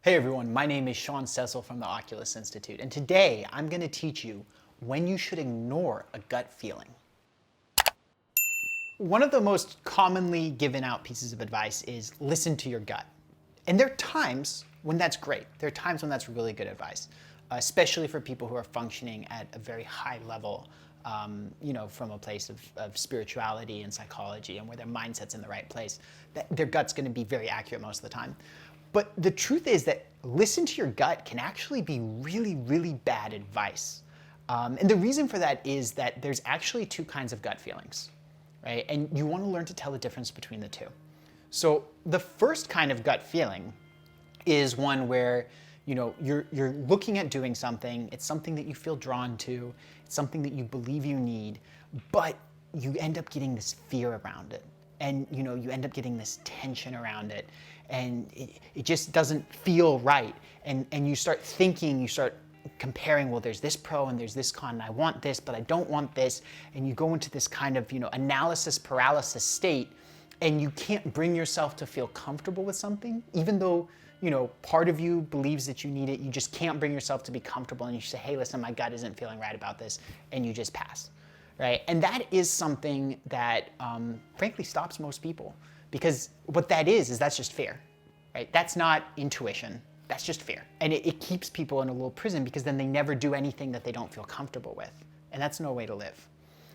Hey everyone, my name is Sean Cecil from the Oculus Institute, and today I'm going to teach you when you should ignore a gut feeling. One of the most commonly given out pieces of advice is listen to your gut. And there are times when that's great. There are times when that's really good advice, especially for people who are functioning at a very high level, from a place of spirituality and psychology and where their mindset's in the right place. Their gut's going to be very accurate most of the time. But the truth is that listen to your gut can actually be really, really bad advice. And the reason for that is that there's actually two kinds of gut feelings, right? And you want to learn to tell the difference between the two. So the first kind of gut feeling is one where you're looking at doing something, it's something that you feel drawn to, it's something that you believe you need, but you end up getting this fear around it. And you end up getting this tension around it, and it just doesn't feel right. And you start thinking, you start comparing, well, there's this pro and there's this con, and I want this, but I don't want this. And you go into this kind of analysis paralysis state, and you can't bring yourself to feel comfortable with something, even though part of you believes that you need it. You just can't bring yourself to be comfortable, and you say, hey, listen, my gut isn't feeling right about this, and you just pass. Right? And that is something that frankly stops most people, because what that is that's just fear, right? That's not intuition, that's just fear. And it keeps people in a little prison, because then they never do anything that they don't feel comfortable with. And that's no way to live,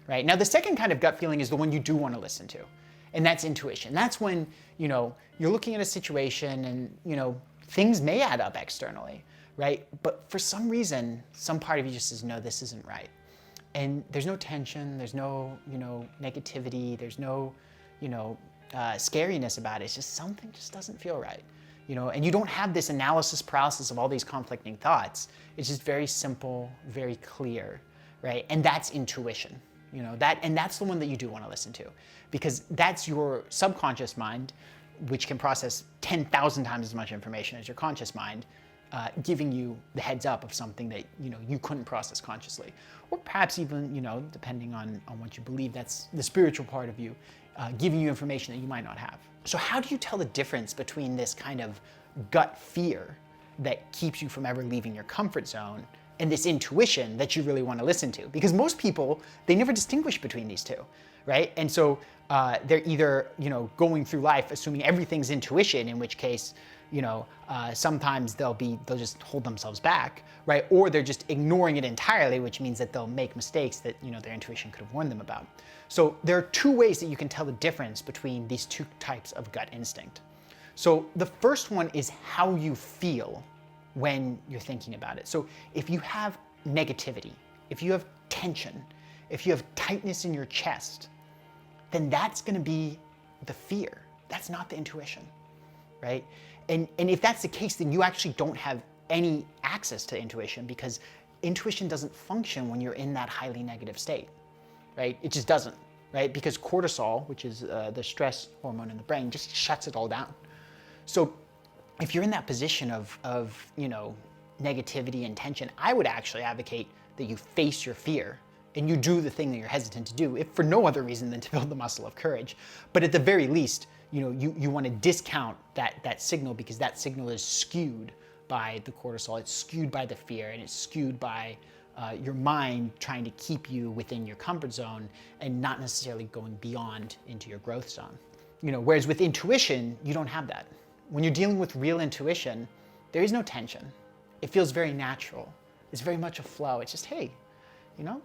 right? Now, the second kind of gut feeling is the one you do want to listen to. And that's intuition. That's when, you're looking at a situation and, things may add up externally, right? But for some reason, some part of you just says, no, this isn't right. And there's no tension, there's no, negativity, there's no, scariness about it. It's just something just doesn't feel right, and you don't have this analysis paralysis of all these conflicting thoughts. It's just very simple, very clear, right? And that's intuition, and that's the one that you do want to listen to, because that's your subconscious mind, which can process 10,000 times as much information as your conscious mind, giving you the heads up of something that you couldn't process consciously. Or perhaps even, depending on what you believe, that's the spiritual part of you, giving you information that you might not have. So how do you tell the difference between this kind of gut fear that keeps you from ever leaving your comfort zone and this intuition that you really want to listen to? Because most people, they never distinguish between these two, right? And so they're either, going through life assuming everything's intuition, in which case, sometimes they'll just hold themselves back, right? Or they're just ignoring it entirely, which means that they'll make mistakes that, their intuition could have warned them about. So there are two ways that you can tell the difference between these two types of gut instinct. So the first one is how you feel when you're thinking about it. So if you have negativity, if you have tension, if you have tightness in your chest, then that's going to be the fear. That's not the intuition, right? And if that's the case, then you actually don't have any access to intuition, because intuition doesn't function when you're in that highly negative state, right? It just doesn't, right? Because cortisol, which is the stress hormone in the brain, just shuts it all down. So if you're in that position of negativity and tension, I would actually advocate that you face your fear and you do the thing that you're hesitant to do, if for no other reason than to build the muscle of courage. But at the very least, you want to discount that signal, because that signal is skewed by the cortisol, it's skewed by the fear, and it's skewed by your mind trying to keep you within your comfort zone and not necessarily going beyond into your growth zone. Whereas with intuition, you don't have that. When you're dealing with real intuition, there is no tension. It feels very natural. It's very much a flow. It's just, hey,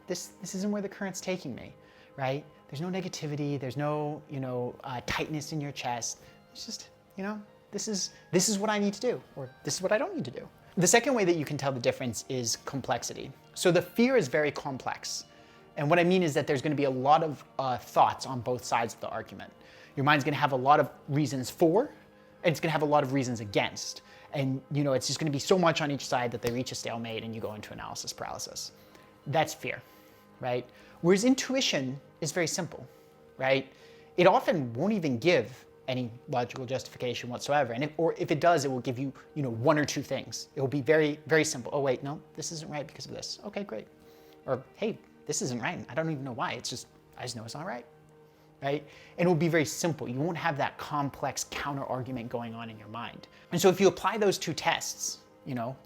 this isn't where the current's taking me, right? There's no negativity, there's no, tightness in your chest. It's just, this is what I need to do, or this is what I don't need to do. The second way that you can tell the difference is complexity. So the fear is very complex. And what I mean is that there's going to be a lot of thoughts on both sides of the argument. Your mind's going to have a lot of reasons for, and it's going to have a lot of reasons against. And, it's just going to be so much on each side that they reach a stalemate and you go into analysis paralysis. That's fear, right? Whereas intuition is very simple, right? It often won't even give any logical justification whatsoever. And if it does, it will give you, one or two things. It will be very, very simple. Oh, wait, no, this isn't right because of this. Okay, great. Or, hey, this isn't right. I don't even know why. I just know it's not right, right? And it will be very simple. You won't have that complex counter argument going on in your mind. And so if you apply those two tests,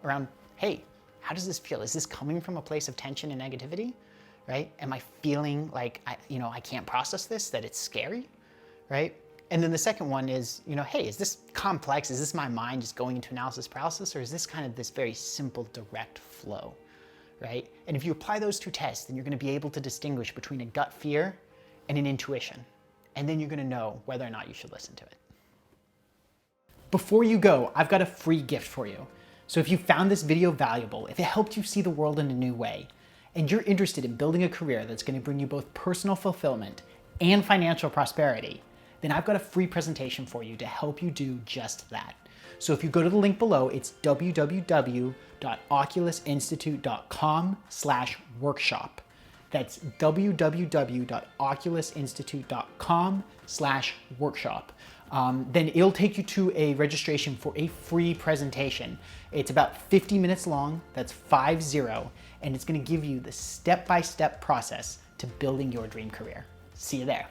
around, hey, how does this feel? Is this coming from a place of tension and negativity, right? Am I feeling like I can't process this, that it's scary, right? And then the second one is, hey, is this complex? Is this my mind just going into analysis paralysis, or is this kind of this very simple, direct flow, right? And if you apply those two tests, then you're going to be able to distinguish between a gut fear and an intuition. And then you're going to know whether or not you should listen to it. Before you go, I've got a free gift for you. So if you found this video valuable, if it helped you see the world in a new way, and you're interested in building a career that's going to bring you both personal fulfillment and financial prosperity, then I've got a free presentation for you to help you do just that. So if you go to the link below, it's www.oculusinstitute.com/workshop. That's www.oculusinstitute.com/workshop. Then it'll take you to a registration for a free presentation. It's about 50 minutes long, that's 50, and it's gonna give you the step-by-step process to building your dream career. See you there.